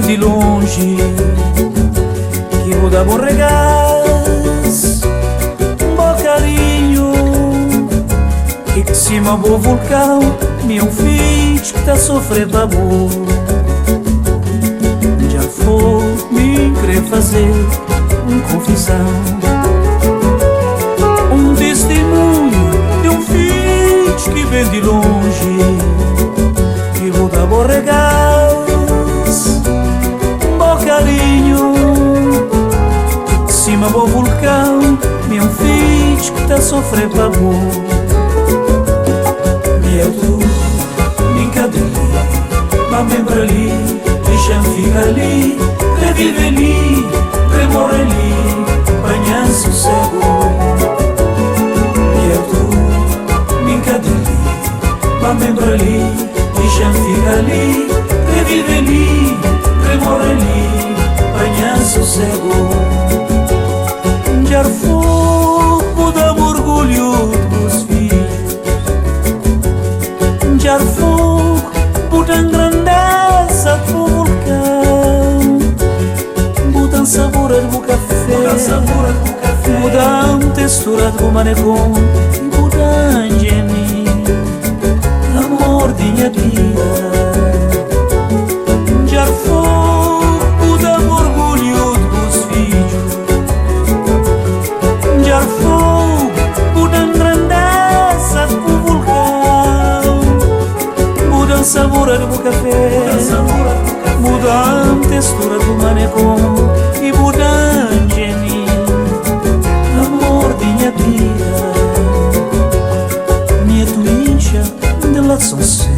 vem de longe, que vou dar bom regás, um bom carinho, e que cima do vulcão, meu filho que tá sofrendo amor. Já foi me querer fazer uma confissão, um testemunho de um filho que vem de longe, que vou dar bom regás, um bom carinho, e que cima do vulcão, meu filho que tá sofrendo amor. E é tu, brincadeira, mas lembra ali, deixa-me ficar ali, quer viver ali, quer morrer ali, banhar sossego. E é tu, brincadeira, mas lembra ali, deixa-me ficar ali, quer viver ali, quer morrer ali, banhar sossego. Já fogo dá orgulho dos filhos, já fogo botam grandeza pro vulcão, botam sabor do café, botam textura do manecão, e botam gemi, amor de minha vida. Já fogo dá orgulho dos filhos, já fogo botam grandeza pro vulcão, mudam sabor do café, mudam textura do manecão, e mudam gemi, amor de minha vida. Minha tuincha de lá são sempre,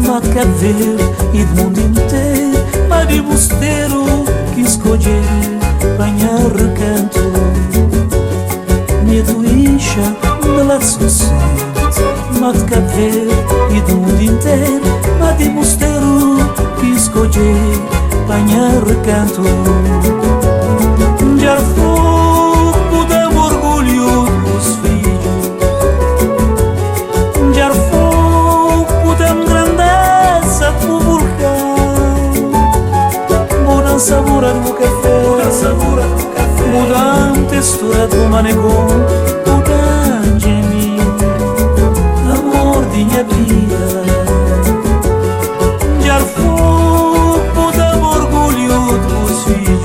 mas quer ver e do mundo inteiro, mas de mosteiro que escolher banhar recanto. Minha tuincha de lá são sempre, mas quer ver e do mundo inteiro, mas de mosteiro que escolher banhar recanto. Já fogo dá orgulho dos filhos, já fogo dá grandeza pro vulcão, mudam sabor do café, mudam textura do manecão, mudam gemi, amor de minha vida. Já fogo dá orgulho dos filhos,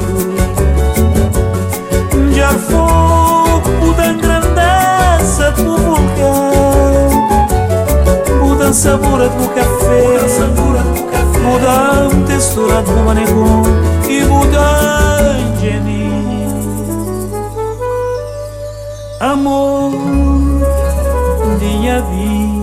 já fogo dá grandeza pro vulcão, mudam sabor do café, mudam textura do manecão, e mudam gemi, amor de minha vida.